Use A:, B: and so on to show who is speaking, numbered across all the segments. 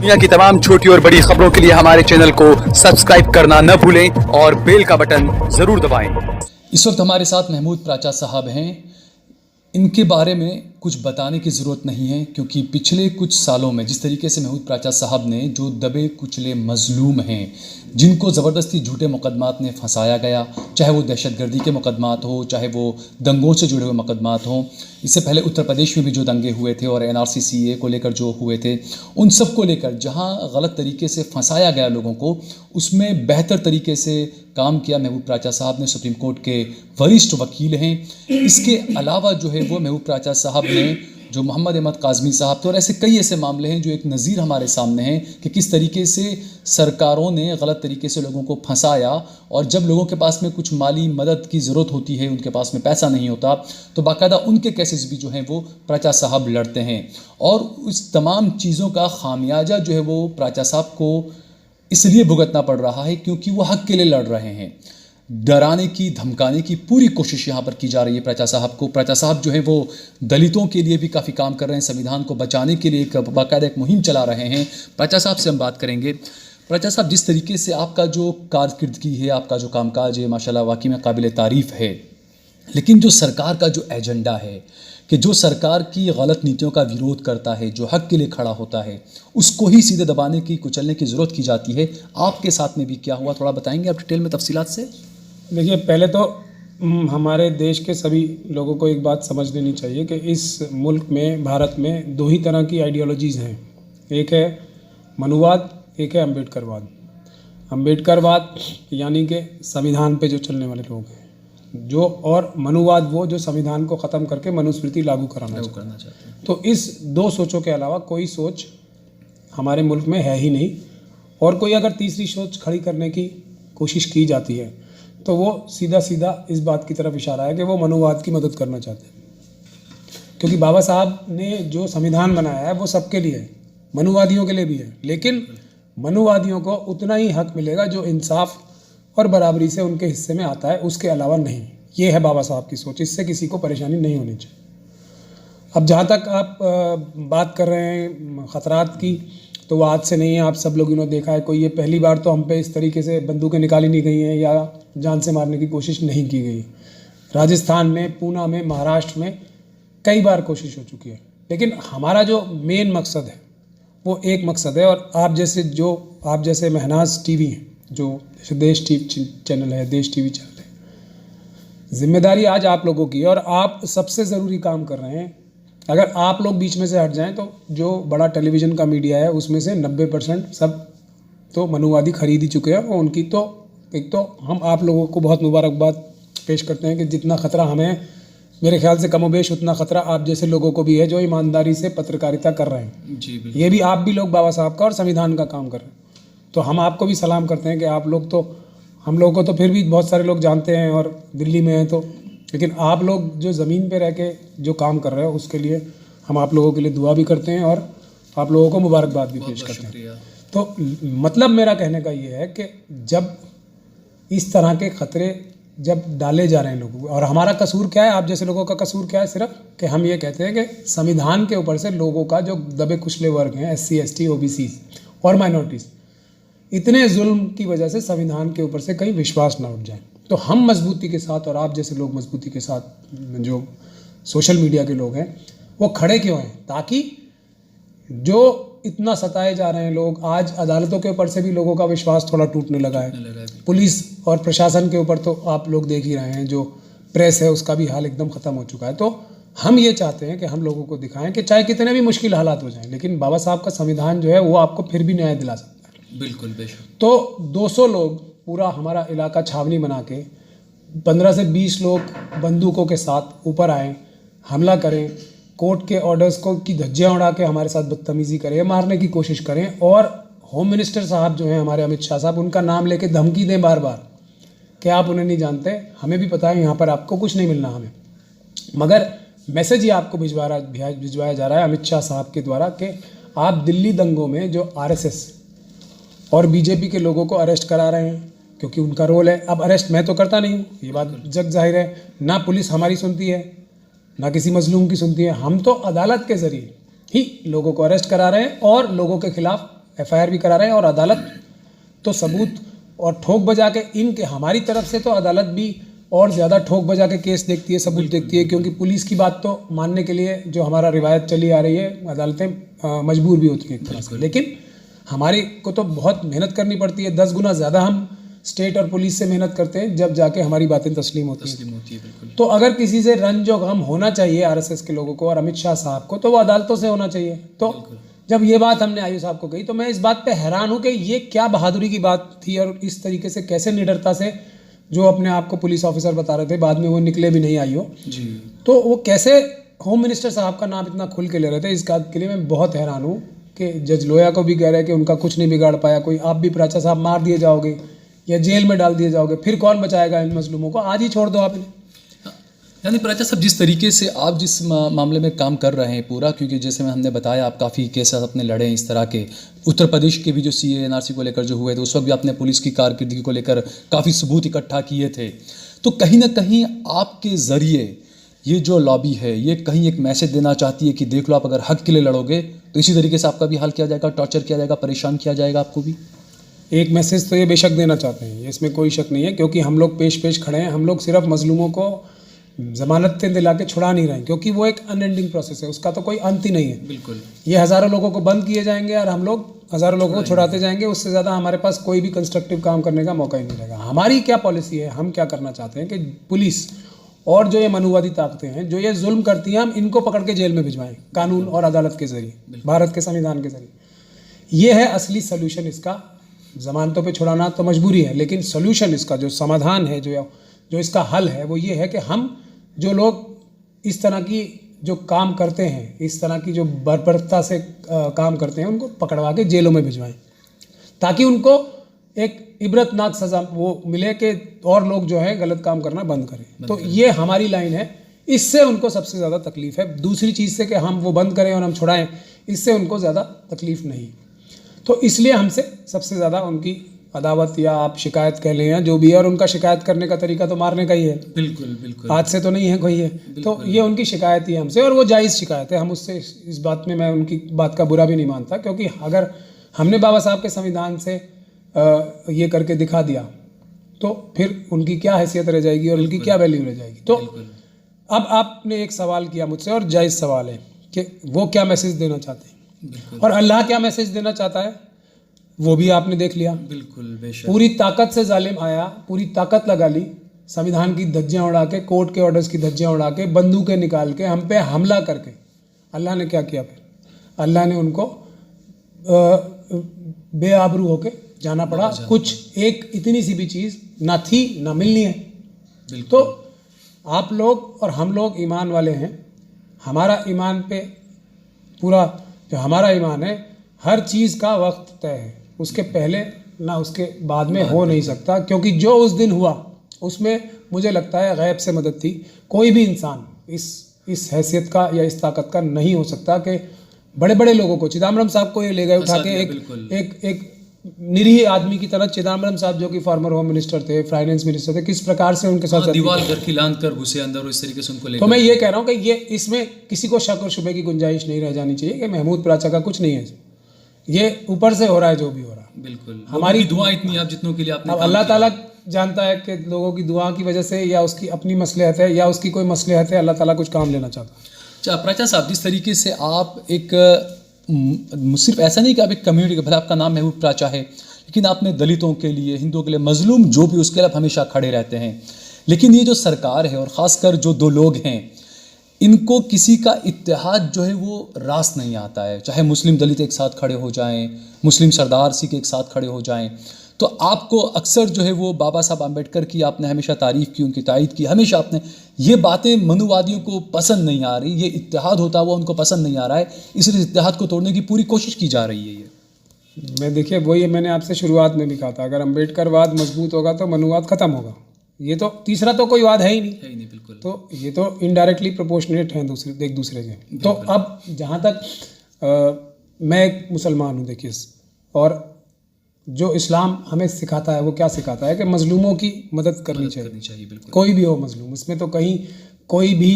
A: दुनिया की तमाम छोटी और बड़ी खबरों के लिए हमारे चैनल को सब्सक्राइब करना न भूलें और बेल का बटन जरूर दबाएं।
B: इस वक्त हमारे साथ महमूद प्राचा साहब हैं। इनके बारे में कुछ बताने की ज़रूरत नहीं है, क्योंकि पिछले कुछ सालों में जिस तरीके से महमूद प्राचा साहब ने जो दबे कुचले मजलूम हैं, जिनको ज़बरदस्ती झूठे मुकदमात में फंसाया गया, चाहे वो दहशतगर्दी के मुकदमात हो, चाहे वो दंगों से जुड़े हुए मुकदमात हों, इससे पहले उत्तर प्रदेश में भी जो दंगे हुए थे और NRC को लेकर जो हुए थे, उन सब को लेकर जहां गलत तरीके से फंसाया गया लोगों को, उसमें बेहतर तरीके से काम किया महमूद प्राचा साहब ने। सुप्रीम कोर्ट के वरिष्ठ वकील हैं। इसके अलावा जो है वो महमूद प्राचा साहब ने जो मोहम्मद अहमद काज़मी साहब थे, और ऐसे कई ऐसे मामले हैं जो एक नज़ीर हमारे सामने हैं कि किस तरीके से सरकारों ने गलत तरीके से लोगों को फंसाया, और जब लोगों के पास में कुछ माली मदद की ज़रूरत होती है, उनके पास में पैसा नहीं होता, तो बाकायदा उनके केसेस भी जो हैं वो प्राचा साहब लड़ते हैं। और उस तमाम चीज़ों का खामियाजा जो है वो प्राचा साहब को इसलिए भुगतना पड़ रहा है क्योंकि वो हक़ के लिए लड़ रहे हैं। डराने की, धमकाने की पूरी कोशिश यहाँ पर की जा रही है प्राचा साहब को। प्राचा साहब जो है वो दलितों के लिए भी काफ़ी काम कर रहे हैं, संविधान को बचाने के लिए एक बाकायदा एक मुहिम चला रहे हैं। प्राचा साहब से हम बात करेंगे। प्राचा साहब, जिस तरीके से आपका जो कारकिर्दगी है, आपका जो कामकाज है, माशाल्लाह वाकई में काबिल तारीफ़ है, लेकिन जो सरकार का जो एजेंडा है कि जो सरकार की गलत नीतियों का विरोध करता है, जो हक़ के लिए खड़ा होता है, उसको ही सीधे दबाने की, कुचलने की ज़रूरत की जाती है। आपके साथ में भी क्या हुआ, थोड़ा बताएंगे आप डिटेल में तफसीलात से?
C: देखिए, पहले तो हमारे देश के सभी लोगों को एक बात समझ लेनी चाहिए कि इस मुल्क में, भारत में, दो ही तरह की आइडियोलॉजीज़ हैं। एक है मनुवाद, एक है अम्बेडकरवाद। अम्बेडकरवाद यानी कि संविधान पे जो चलने वाले लोग हैं, जो, और मनुवाद वो जो संविधान को ख़त्म करके मनुस्मृति लागू कराना चाहते हैं। तो इस दो सोचों के अलावा कोई सोच हमारे मुल्क में है ही नहीं, और कोई अगर तीसरी सोच खड़ी करने की कोशिश की जाती है तो वो सीधा सीधा इस बात की तरफ इशारा है कि वो मनुवाद की मदद करना चाहते हैं। क्योंकि बाबा साहब ने जो संविधान बनाया है वो सबके लिए है, मनुवादियों के लिए भी है, लेकिन मनुवादियों को उतना ही हक मिलेगा जो इंसाफ और बराबरी से उनके हिस्से में आता है, उसके अलावा नहीं। ये है बाबा साहब की सोच, इससे किसी को परेशानी नहीं होनी चाहिए। अब जहाँ तक आप बात कर रहे हैं ख़तरात की, तो वो आज से नहीं है, आप सब लोगों ने देखा है। कोई ये पहली बार तो हम पे इस तरीके से बंदूकें निकाली नहीं गई हैं या जान से मारने की कोशिश नहीं की गई। राजस्थान में, पूना में, महाराष्ट्र में कई बार कोशिश हो चुकी है, लेकिन हमारा जो मेन मकसद है वो एक मकसद है। और आप जैसे महनाज टीवी हैं, जो देश टीवी चैनल है, देश टीवी चैनल है, जिम्मेदारी आज आप लोगों की है और आप सबसे ज़रूरी काम कर रहे हैं। अगर आप लोग बीच में से हट जाएं तो जो बड़ा टेलीविज़न का मीडिया है उसमें से 90% सब तो मनुवादी खरीद ही चुके हैं, और उनकी तो एक तो हम आप लोगों को बहुत मुबारकबाद पेश करते हैं कि जितना ख़तरा हमें, मेरे ख्याल से कमोबेश उतना ख़तरा आप जैसे लोगों को भी है जो ईमानदारी से पत्रकारिता कर रहे हैं।
B: जी,
C: ये भी आप भी लोग बाबा साहब का और संविधान का काम कर रहे हैं, तो हम आपको भी सलाम करते हैं कि आप लोग तो, हम लोगों को तो फिर भी बहुत सारे लोग जानते हैं और दिल्ली में हैं, तो लेकिन आप लोग जो ज़मीन पे रह के जो काम कर रहे हो उसके लिए हम आप लोगों के लिए दुआ भी करते हैं और आप लोगों को मुबारकबाद भी पेश करते हैं। तो मतलब मेरा कहने का ये है कि जब इस तरह के ख़तरे जब डाले जा रहे हैं लोगों को, और हमारा कसूर क्या है, आप जैसे लोगों का कसूर क्या है, सिर्फ कि हम ये कहते हैं कि संविधान के ऊपर से लोगों का जो दबे कुचले वर्ग हैं, SC ST OBC और माइनॉरिटीज़, इतने जुल्म की वजह से संविधान के ऊपर से कहीं विश्वास ना उठ जाए। तो हम मजबूती के साथ, और आप जैसे लोग मजबूती के साथ, जो सोशल मीडिया के लोग हैं, वो खड़े क्यों हैं, ताकि जो इतना सताए जा रहे हैं लोग, आज अदालतों के ऊपर से भी लोगों का विश्वास थोड़ा टूटने लगा है। पुलिस और प्रशासन के ऊपर तो आप लोग देख ही रहे हैं, जो प्रेस है उसका भी हाल एकदम ख़त्म हो चुका है। तो हम ये चाहते हैं कि हम लोगों को दिखाएं कि चाहे कितने भी मुश्किल हालात हो जाएं, लेकिन बाबा साहब का संविधान जो है वो आपको फिर भी न्याय दिला सकता है।
B: बिल्कुल, बेशक।
C: तो 200 लोग पूरा हमारा इलाका छावनी बना के 15 से 20 लोग बंदूकों के साथ ऊपर आए, हमला करें, कोर्ट के ऑर्डर्स को की धज्जियाँ उड़ा के हमारे साथ बदतमीज़ी करें, मारने की कोशिश करें, और होम मिनिस्टर साहब जो हैं हमारे अमित शाह साहब, उनका नाम लेके धमकी दें बार बार कि आप उन्हें नहीं जानते, हमें भी पता है यहाँ पर आपको कुछ नहीं मिलना हमें, मगर मैसेज ही आपको भिजवाया जा रहा है अमित शाह साहब के द्वारा कि आप दिल्ली दंगों में जो RSS और BJP के लोगों को अरेस्ट करा रहे हैं, क्योंकि उनका रोल है। अब अरेस्ट मैं तो करता नहीं हूँ, ये बात जग जाहिर है, ना पुलिस हमारी सुनती है, ना किसी मजलूम की सुनती है। हम तो अदालत के ज़रिए ही लोगों को अरेस्ट करा रहे हैं और लोगों के खिलाफ FIR भी करा रहे हैं और अदालत तो सबूत और ठोक बजा के इनके हमारी तरफ से तो अदालत भी और ज़्यादा ठोक बजा के केस देखती है, सबूत देखती है, क्योंकि पुलिस की बात तो मानने के लिए जो हमारा रिवायत चली आ रही है अदालतें मजबूर भी होती हैं एक तरह से। लेकिन हमारी को तो बहुत मेहनत करनी पड़ती है, 10 गुना ज़्यादा हम स्टेट और पुलिस से मेहनत करते हैं, जब जाके हमारी बातें तस्लीम होती हैं। तो अगर किसी से रंज और गम होना चाहिए RSS के लोगों को और अमित शाह साहब को, तो वो अदालतों से होना चाहिए। तो जब ये बात हमने आयु साहब को कही तो मैं इस बात पे हैरान हूँ कि ये क्या बहादुरी की बात थी और इस तरीके से कैसे निडरता से जो अपने आप को पुलिस ऑफिसर बता रहे थे, बाद में वो निकले भी नहीं आयु जी, तो वो कैसे होम मिनिस्टर साहब का नाम इतना खुल के ले रहे थे। इस बात के लिए मैं बहुत हैरान हूँ कि जज लोया को भी कह रहे हैं कि उनका कुछ नहीं बिगाड़ पाया कोई, आप भी प्राचा साहब मार दिए जाओगे या जेल में डाल दिए जाओगे, फिर कौन बचाएगा इन मजलूमों को, आज ही छोड़ दो आप इन्हें।
B: यानी प्राचा साहब, जिस तरीके से आप जिस मामले में काम कर रहे हैं पूरा, क्योंकि जैसे मैं हमने बताया आप काफ़ी केसेस अपने लड़े हैं इस तरह के, उत्तर प्रदेश के भी जो CAA NRC को लेकर जो हुए थे उस वक्त भी आपने पुलिस की कारकर्दगी को लेकर काफ़ी सबूत इकट्ठा किए थे, तो कहीं ना कहीं आपके ज़रिए ये जो लॉबी है ये कहीं एक मैसेज देना चाहती है कि देख लो, आप अगर हक के लिए लड़ोगे तो इसी तरीके से आपका भी हाल किया जाएगा, टॉर्चर किया जाएगा, परेशान किया जाएगा आपको भी।
C: एक मैसेज तो ये बेशक देना चाहते हैं, इसमें कोई शक नहीं है, क्योंकि हम लोग पेश खड़े हैं। हम लोग सिर्फ मजलूमों को ज़मानतें दिला के छुड़ा नहीं रहे हैं, क्योंकि वो एक अनएंडिंग प्रोसेस है, उसका तो कोई अंत ही नहीं है।
B: बिल्कुल, ये
C: हज़ारों लोगों को बंद किए जाएंगे और हम लोग हज़ारों लोगों को छुड़ाते जाएंगे, उससे ज़्यादा हमारे पास कोई भी कंस्ट्रक्टिव काम करने का मौका ही नहीं रहेगा। हमारी क्या पॉलिसी है, हम क्या करना चाहते हैं कि पुलिस और जो ये मनुवादी ताकतें हैं जो ये जुल्म करती हैं, हम इनको पकड़ के जेल में भिजवाएं कानून और अदालत के ज़रिए, भारत के संविधान के ज़रिए। ये है असली सोल्यूशन इसका। ज़मानतों पे छुड़ाना तो मजबूरी है, लेकिन सोल्यूशन इसका जो समाधान है, जो इसका हल है, वो ये है कि हम जो लोग इस तरह की जो काम करते हैं, इस तरह की जो बर्बरता से काम करते हैं, उनको पकड़वा के जेलों में भिजवाएं, ताकि उनको एक इबरतनाक सज़ा वो मिले कि और लोग जो है गलत काम करना बंद करें। तो ये हमारी लाइन है, इससे उनको सबसे ज़्यादा तकलीफ़ है। दूसरी चीज़ से कि हम वो बंद करें और हम छुड़ाएं, इससे उनको ज़्यादा तकलीफ़ नहीं। तो इसलिए हमसे सबसे ज़्यादा उनकी अदावत या आप शिकायत कह लें या जो भी है, और उनका शिकायत करने का तरीका तो मारने का ही है।
B: बिल्कुल बिल्कुल,
C: आज से तो नहीं है कोई है, तो ये उनकी शिकायत ही है हमसे, और वो जायज़ शिकायत है। हम उससे इस बात में मैं उनकी बात का बुरा भी नहीं मानता, क्योंकि अगर हमने बाबा साहब के संविधान से ये करके दिखा दिया तो फिर उनकी क्या हैसियत रह जाएगी और उनकी क्या वैल्यू रह जाएगी। तो अब आपने एक सवाल किया मुझसे, और जायज़ सवाल है कि वो क्या मैसेज देना चाहते हैं, और अल्लाह क्या मैसेज देना चाहता है वो भी आपने देख लिया।
B: बिल्कुल, बेशक।
C: पूरी ताकत से जालिम आया, पूरी ताकत लगा ली, संविधान की धज्जियाँ उड़ा के, कोर्ट के ऑर्डर्स की धज्जियाँ उड़ा के, बंदूकें निकाल के हम पे हमला करके अल्लाह ने क्या किया? फिर अल्लाह ने उनको बेआबरू होके जाना पड़ा। कुछ एक इतनी सी भी चीज़ ना थी ना मिलनी है। तो आप लोग और हम लोग ईमान वाले हैं, हमारा ईमान पे पूरा जो हमारा ईमान है, हर चीज़ का वक्त तय है, उसके पहले ना उसके बाद में हो नहीं सकता, क्योंकि जो उस दिन हुआ उसमें मुझे लगता है गैब से मदद थी। कोई भी इंसान इस हैसियत का या इस ताकत का नहीं हो सकता कि बड़े बड़े लोगों को, चिदम्बरम साहब को ये ले गए उठा के, एक निरीह आदमी की तरह। चिदम्बरम साहब जो कि फॉर्मर होम मिनिस्टर थे, फाइनेंस मिनिस्टर थे, किस प्रकार से उनके साथ
B: दीवार घर की लांद कर घुसे अंदर और इस तरीके से उनको ले।
C: तो मैं ये कह रहा हूँ कि ये इसमें किसी को शक और शुबे की गुंजाइश नहीं रह जानी चाहिए कि महमूद प्राचा का कुछ नहीं है, ये ऊपर से हो रहा है जो भी हो रहा है। बिल्कुल,
B: हमारी दुआ इतनी आप जितनों के लिए आपने,
C: अब अल्लाह ताला जानता है कि लोगों की दुआ की वजह से या उसकी अपनी मसलहत है या उसकी कोई मसलहत है, अल्लाह ताला कुछ काम लेना चाहता है।
B: अच्छा प्राचा साहब, जिस तरीके से आप एक सिर्फ ऐसा नहीं कि आप एक कम्युनिटी, भले आपका नाम महमूद प्राचा है, लेकिन आपने दलितों के लिए, हिंदुओं के लिए, मजलूम जो भी उसके लिए आप हमेशा खड़े रहते हैं। लेकिन ये जो सरकार है और ख़ासकर जो दो लोग हैं, इनको किसी का इत्तेहाद जो है वो रास नहीं आता है। चाहे मुस्लिम दलित एक साथ खड़े हो जाएं, मुस्लिम सरदार सिख एक साथ खड़े हो जाएं, तो आपको अक्सर जो है वो बाबा साहब आम्बेडकर की आपने हमेशा तारीफ़ की, उनकी तायद की, हमेशा आपने ये बातें मनुवादियों को पसंद नहीं आ रही, ये इत्तेहाद होता हुआ उनको पसंद नहीं आ रहा है, इसलिए इत्तेहाद को तोड़ने की पूरी कोशिश की जा रही है। ये
C: मैं देखिए वही मैंने आपसे शुरुआत में भी कहा था, अगर अम्बेडकरवाद मजबूत होगा तो मनुवाद ख़त्म होगा। ये तो तीसरा तो कोई वाद है ही नहीं, बिल्कुल। तो ये तो इनडायरेक्टली प्रोपोर्शनेट हैं एक दूसरे के। तो अब जहाँ तक मैं एक मुसलमान हूँ, देखिए, और जो इस्लाम हमें सिखाता है वो क्या सिखाता है कि मजलूमों की मदद करनी चाहिए, बिल्कुल। कोई भी हो मजलूम, इसमें तो कहीं कोई भी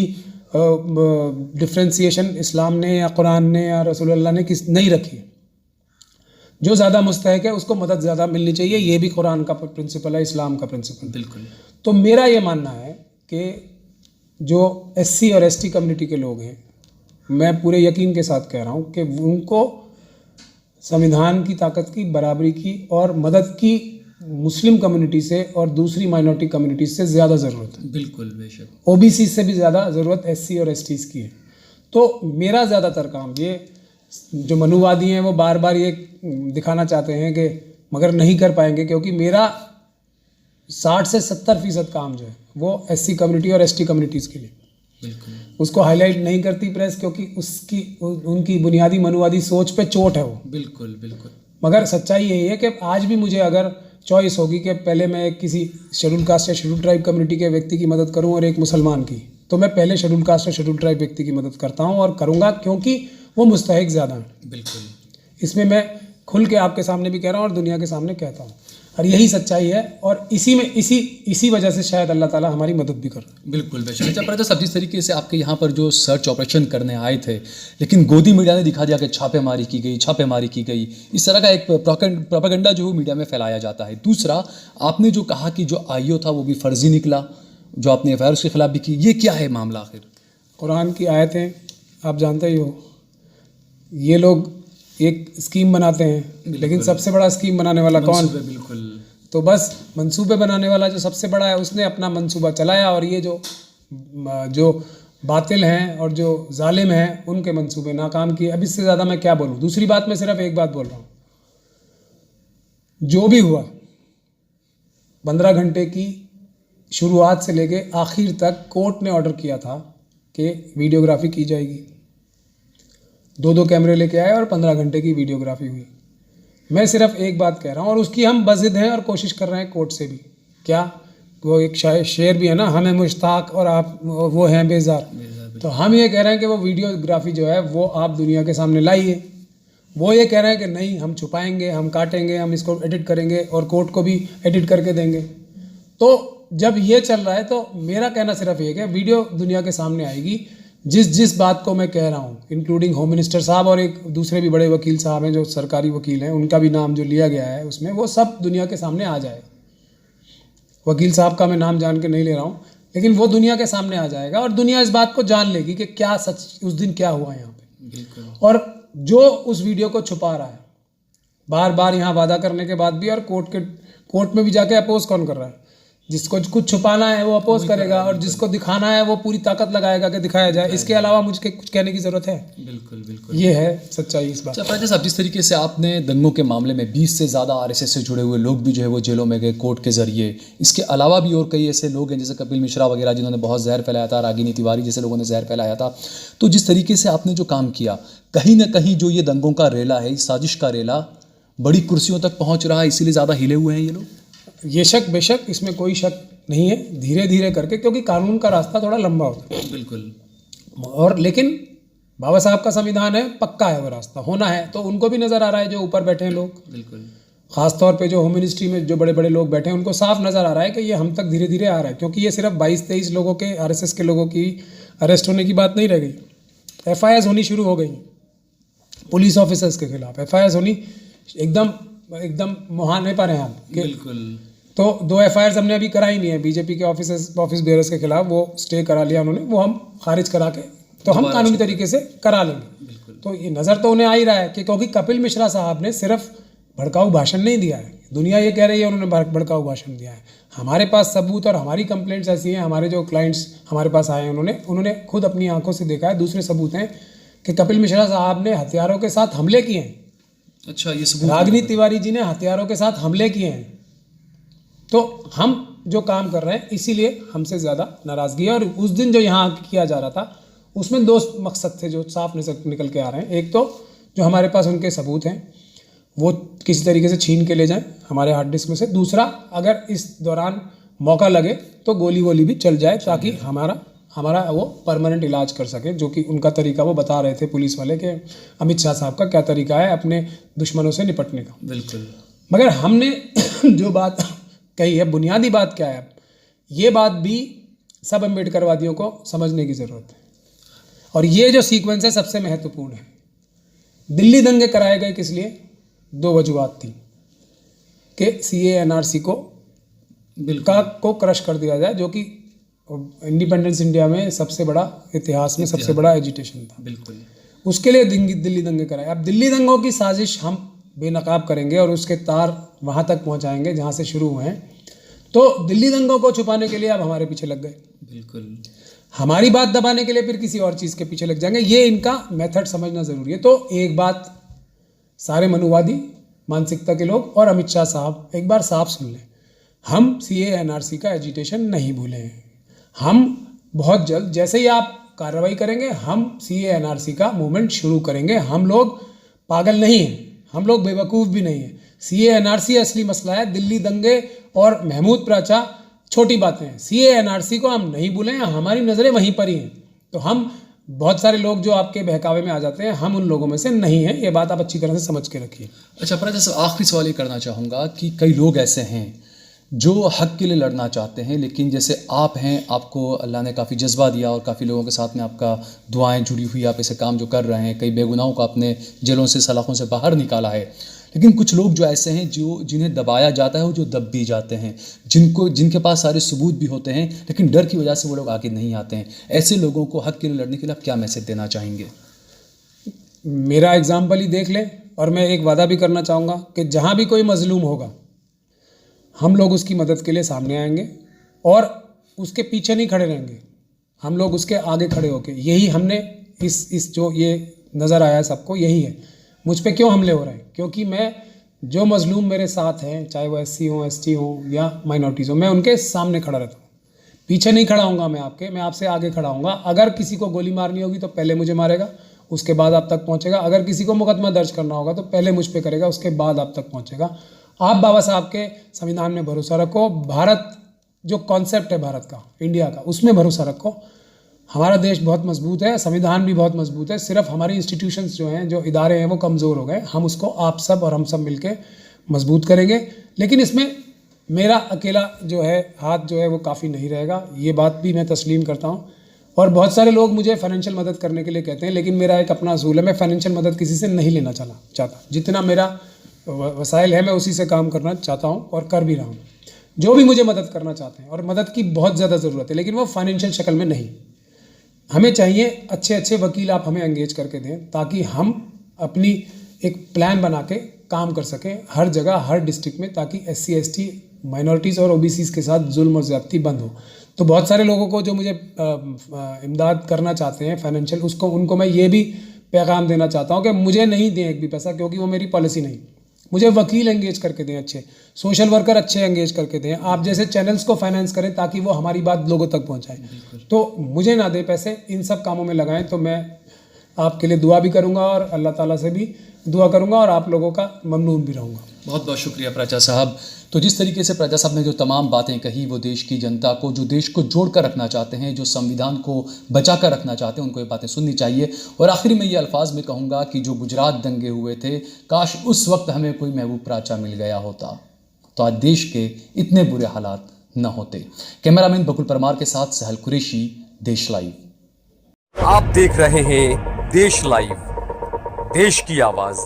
C: डिफ्रेंसिएशन इस्लाम ने या कुरान ने या रसूलुल्लाह ने नहीं रखी है। जो ज़्यादा मुस्तहक है उसको मदद ज़्यादा मिलनी चाहिए। ये भी कुरान का प्रिंसिपल है, इस्लाम का प्रिंसिपल।
B: बिल्कुल।
C: तो मेरा ये मानना है कि जो SC और ST कम्युनिटी के लोग हैं, मैं पूरे यकीन के साथ कह रहा हूँ कि उनको संविधान की ताकत की, बराबरी की और मदद की मुस्लिम कम्युनिटी से और दूसरी माइनॉरिटी कम्युनिटी से ज़्यादा ज़रूरत है।
B: बिल्कुल, बेशक।
C: OBC से भी ज़्यादा ज़रूरत SC और STs की है। तो मेरा ज़्यादातर काम, ये जो मनुवादी हैं वो बार बार ये दिखाना चाहते हैं कि मगर नहीं कर पाएंगे, क्योंकि मेरा 60 से 70% काम जो है वो SC कम्युनिटी और ST कम्युनिटीज़ के लिए।
B: बिल्कुल।
C: उसको हाईलाइट नहीं करती प्रेस, क्योंकि उनकी बुनियादी मनुवादी सोच पे चोट है वो।
B: बिल्कुल बिल्कुल।
C: मगर सच्चाई यही है कि आज भी मुझे अगर चॉइस होगी कि पहले मैं किसी शेड्यूल कास्ट या शेड्यूल ट्राइब कम्युनिटी के व्यक्ति की मदद करूं और एक मुसलमान की, तो मैं पहले शेड्यूल कास्ट और शेड्यूल ट्राइब व्यक्ति की मदद करता हूं और करूंगा, क्योंकि वो मुस्तहिक ज़्यादा है।
B: बिल्कुल।
C: इसमें मैं खुल के आपके सामने भी कह रहा हूँ और दुनिया के सामने कहता हूँ, और यही सच्चाई है। और इसी वजह से शायद अल्लाह ताला हमारी मदद भी कर रहा है।
B: बिल्कुल बेशक। अच्छा पर सब जिस तरीके से आपके यहाँ पर जो सर्च ऑपरेशन करने आए थे, लेकिन गोदी मीडिया ने दिखा दिया कि छापेमारी की गई, इस तरह का एक प्रोपेगेंडा जो मीडिया में फैलाया जाता है। दूसरा, आपने जो कहा कि जो IO था वो भी फर्जी निकला, जो आपने FIR उसके खिलाफ भी की, ये क्या है मामला आखिर?
C: कुरान की आयतें आप जानते ही हो, ये लोग एक स्कीम बनाते हैं, लेकिन सबसे बड़ा स्कीम बनाने वाला कौन?
B: बिल्कुल।
C: तो बस मंसूबे बनाने वाला जो सबसे बड़ा है उसने अपना मंसूबा चलाया, और ये जो बातिल हैं और जो जालिम हैं उनके मंसूबे नाकाम किए। अब इससे ज़्यादा मैं क्या बोलूँ? दूसरी बात, मैं सिर्फ एक बात बोल रहा हूँ, जो भी हुआ 15 घंटे की शुरुआत से लेके आखिर तक कोर्ट ने ऑर्डर किया था कि वीडियोग्राफी की जाएगी। 2 कैमरे लेके आए और 15 घंटे की वीडियोग्राफी हुई। मैं सिर्फ एक बात कह रहा हूँ, और उसकी हम बज़िद हैं और कोशिश कर रहे हैं कोर्ट से भी। क्या वो एक शेर भी है ना, हमें मुश्ताक और आप वो हैं बेजार। तो हम ये कह रहे हैं कि वो वीडियोग्राफी जो है वो आप दुनिया के सामने लाइए। वो ये कह रहे हैं कि नहीं, हम छुपाएंगे, हम काटेंगे, हम इसको एडिट करेंगे और कोर्ट को भी एडिट करके देंगे। तो जब ये चल रहा है तो मेरा कहना सिर्फ ये है कि वीडियो दुनिया के सामने आएगी। जिस बात को मैं कह रहा हूँ, इंक्लूडिंग होम मिनिस्टर साहब और एक दूसरे भी बड़े वकील साहब हैं जो सरकारी वकील हैं, उनका भी नाम जो लिया गया है उसमें, वो सब दुनिया के सामने आ जाए। वकील साहब का मैं नाम जान के नहीं ले रहा हूँ, लेकिन वो दुनिया के सामने आ जाएगा और दुनिया इस बात को जान लेगी कि क्या सच उस दिन क्या हुआ यहाँ पे।
B: बिल्कुल।
C: और जो उस वीडियो को छुपा रहा है बार बार यहाँ वादा करने के बाद भी, और कोर्ट में भी जाके अपोज कौन कर रहा है? जिसको कुछ छुपाना है वो अपोज करेगा, और जिसको दिखाना है वो पूरी ताकत लगाएगा कि दिखाया जाए। इसके अलावा मुझे कुछ कहने की ज़रूरत है?
B: बिल्कुल बिल्कुल।
C: ये है सच्चाई इस बात।
B: अच्छा साहब, जिस तरीके से आपने दंगों के मामले में 20 से ज़्यादा RSS से जुड़े हुए लोग भी जो है वो जेलों में गए कोर्ट के ज़रिए, इसके अलावा भी और कई ऐसे लोग हैं जैसे कपिल मिश्रा वगैरह जिन्होंने बहुत जहर फैलाया था, रागिनी तिवारी जैसे लोगों ने जहर फैलाया था। तो जिस तरीके से आपने जो काम किया, कहीं ना कहीं जो ये दंगों का रेला है, साजिश का रेला बड़ी कुर्सियों तक पहुँच रहा है, इसीलिए ज़्यादा हिले हुए हैं ये लोग।
C: ये शक बेशक, इसमें कोई शक नहीं है। धीरे धीरे करके, क्योंकि कानून का रास्ता थोड़ा लंबा होता है।
B: बिल्कुल।
C: और लेकिन बाबा साहब का संविधान है, पक्का है वो रास्ता, होना है। तो उनको भी नज़र आ रहा है जो ऊपर बैठे हैं लोग,
B: बिल्कुल,
C: ख़ासतौर पे जो होम मिनिस्ट्री में जो बड़े बड़े लोग बैठे हैं, उनको साफ नज़र आ रहा है कि ये हम तक धीरे धीरे आ रहा है। क्योंकि ये सिर्फ 22-23 लोगों के, RSS के लोगों की अरेस्ट होने की बात नहीं रह गई। FIRs होनी शुरू हो गई पुलिस ऑफिसर्स के खिलाफ। FIRs होनी एकदम मुहाने पर हैं आप।
B: बिल्कुल।
C: तो 2 FIRs हमने अभी कराई नहीं है बीजेपी के ऑफिस बेयरर्स के खिलाफ, वो स्टे करा लिया उन्होंने, वो हम खारिज करा के तो हम कानूनी तरीके से करा लेंगे। तो ये नज़र तो उन्हें आ ही रहा है कि क्योंकि कपिल मिश्रा साहब ने सिर्फ भड़काऊ भाषण नहीं दिया है, दुनिया ये कह रही है उन्होंने भड़काऊ भाषण दिया है। हमारे पास सबूत और हमारी कंप्लेंट्स ऐसी हैं, हमारे जो क्लाइंट्स हमारे पास आए हैं उन्होंने खुद अपनी आंखों से देखा है। दूसरे सबूत हैं कि कपिल मिश्रा साहब ने हथियारों के साथ हमले किए हैं।
B: अच्छा, ये सबूत?
C: रागिनी तिवारी जी ने हथियारों के साथ हमले किए हैं। तो हम जो काम कर रहे हैं, इसीलिए हमसे ज़्यादा नाराज़गी है। और उस दिन जो यहाँ किया जा रहा था उसमें 2 मकसद थे जो साफ निकल के आ रहे हैं। एक तो जो हमारे पास उनके सबूत हैं वो किसी तरीके से छीन के ले जाएं हमारे हार्ड डिस्क में से। दूसरा, अगर इस दौरान मौका लगे तो गोली वोली भी चल जाए, ताकि हमारा वो परमानेंट इलाज कर सके, जो कि उनका तरीका वो बता रहे थे पुलिस वाले कि अमित शाह साहब का क्या तरीका है अपने दुश्मनों से निपटने का।
B: बिल्कुल।
C: मगर हमने जो बात कही है, बुनियादी बात क्या है, ये बात भी सब अम्बेडकरवादियों को समझने की ज़रूरत है। और ये जो सीक्वेंस है सबसे महत्वपूर्ण है। दिल्ली दंगे कराए गए किस लिए? दो वजूहत थी कि CA-NRC को क्रश कर दिया जाए, जो कि इंडिपेंडेंस इंडिया में सबसे बड़ा, इतिहास में सबसे बड़ा एजिटेशन था।
B: बिल्कुल।
C: उसके लिए दिल्ली दंगे कराए। अब दिल्ली दंगों की साजिश हम बेनकाब करेंगे और उसके तार वहाँ तक पहुँचाएंगे जहाँ से शुरू हुए हैं। तो दिल्ली दंगों को छुपाने के लिए अब हमारे पीछे लग गए,
B: बिल्कुल।
C: हमारी बात दबाने के लिए फिर किसी और चीज़ के पीछे लग जाएंगे। ये इनका मेथड समझना ज़रूरी है। तो एक बात सारे मनुवादी मानसिकता के लोग और अमित शाह साहब एक बार साफ सुन लें, हम CA-NRC का एजिटेशन नहीं भूले हैं। हम बहुत जल्द, जैसे ही आप कार्रवाई करेंगे, हम CA-NRC का मूवमेंट शुरू करेंगे। हम लोग पागल नहीं हैं, हम लोग बेवकूफ़ भी नहीं हैं। CA-NRC असली मसला है, दिल्ली दंगे और महमूद प्राचा छोटी बातें हैं। CA-NRC को हम नहीं भूलें, हमारी नज़रें वहीं पर ही हैं। तो हम, बहुत सारे लोग जो आपके बहकावे में आ जाते हैं, हम उन लोगों में से नहीं हैं। ये बात आप अच्छी तरह से समझ के रखिए।
B: अच्छा प्राचा साहब, आखिरी सवाल ये करना चाहूँगा कि कई लोग ऐसे हैं जो हक के लिए लड़ना चाहते हैं, लेकिन जैसे आप हैं, आपको अल्लाह ने काफ़ी जज्बा दिया और काफ़ी लोगों के साथ में आपका दुआएं जुड़ी हुई, आप ऐसे काम जो कर रहे हैं, कई बेगुनाहों को आपने जेलों से, सलाखों से बाहर निकाला है। लेकिन कुछ लोग जो ऐसे हैं जो जिन्हें दबाया जाता है, वो जो दब भी जाते हैं, जिनके पास सारे सबूत भी होते हैं, लेकिन डर की वजह से वो लोग आगे नहीं आते हैं। ऐसे लोगों को हक के लिए लड़ने के लिए आप क्या मैसेज देना चाहेंगे?
C: मेरा एग्जाम्पल ही देख लें, और मैं एक वादा भी करना चाहूँगा कि जहाँ भी कोई मजलूम होगा, हम लोग उसकी मदद के लिए सामने आएंगे और उसके पीछे नहीं खड़े रहेंगे, हम लोग उसके आगे खड़े होके, यही हमने इस जो ये नज़र आया है सबको, यही है। मुझ पे क्यों हमले हो रहे हैं? क्योंकि मैं, जो मजलूम मेरे साथ हैं, चाहे वो SC हो, ST हो या माइनॉरिटीज़ हो, मैं उनके सामने खड़ा रहता हूँ। पीछे नहीं खड़ा हूँगा मैं आपसे आगे खड़ा हूँगा। अगर किसी को गोली मारनी होगी तो पहले मुझे मारेगा, उसके बाद आप तक पहुँचेगा। अगर किसी को मुकदमा दर्ज करना होगा तो पहले मुझ पे करेगा, उसके बाद आप तक पहुँचेगा। आप बाबा साहब के संविधान में भरोसा रखो, भारत जो कॉन्सेप्ट है भारत का, इंडिया का, उसमें भरोसा रखो। हमारा देश बहुत मजबूत है, संविधान भी बहुत मजबूत है। सिर्फ हमारी इंस्टीट्यूशंस जो हैं, जो इदारे हैं, वो कमज़ोर हो गए। हम उसको, आप सब और हम सब मिलके मजबूत करेंगे। लेकिन इसमें मेरा अकेला जो है हाथ जो है वो काफ़ी नहीं रहेगा, ये बात भी मैं तस्लीम करता हूँ। और बहुत सारे लोग मुझे फाइनेंशियल मदद करने के लिए कहते हैं, लेकिन मेरा एक अपना असूल है, मैं फाइनेंशियल मदद किसी से नहीं लेना चाहता। जितना मेरा वसाइल है, मैं उसी से काम करना चाहता हूँ और कर भी रहा हूँ। जो भी मुझे मदद करना चाहते हैं, और मदद की बहुत ज़्यादा ज़रूरत है, लेकिन वो फाइनेंशियल शक्ल में नहीं, हमें चाहिए अच्छे वकील आप हमें एंगेज करके दें, ताकि हम अपनी एक प्लान बना के काम कर सकें हर जगह, हर डिस्ट्रिक्ट में, ताकि SC ST माइनॉरिटीज़ और OBCs के साथ जुल्म और ज़्यादती बंद हो। तो बहुत सारे लोगों को जो मुझे इमदाद करना चाहते हैं फाइनेंशियल, उनको मैं ये भी पैगाम देना चाहता हूँ कि मुझे नहीं दें एक भी पैसा, क्योंकि वो मेरी पॉलिसी नहीं। मुझे वकील एंगेज करके दें, अच्छे सोशल वर्कर अच्छे एंगेज करके दें, आप जैसे चैनल्स को फाइनेंस करें ताकि वो हमारी बात लोगों तक पहुंचाएं। तो मुझे ना दे पैसे, इन सब कामों में लगाएं। तो मैं आपके लिए दुआ भी करूंगा और अल्लाह ताला से भी दुआ करूंगा और आप लोगों का ममनून भी रहूंगा।
B: बहुत बहुत शुक्रिया प्राचा साहब। तो जिस तरीके से प्राचा साहब ने जो तमाम बातें कही, वो देश की जनता को, जो देश को जोड़ कर रखना चाहते हैं, जो संविधान को बचा कर रखना चाहते हैं, उनको ये बातें सुननी चाहिए। और आखिर में ये अल्फाज में कहूँगा कि जो गुजरात दंगे हुए थे, काश उस वक्त हमें कोई महबूब प्राचा मिल गया होता, तो आज देश के इतने बुरे हालात न होते। कैमरामैन बकुल परमार के साथ सहल कुरैशी, देश लाइव।
A: आप देख रहे हैं देश लाइव, देश की आवाज़।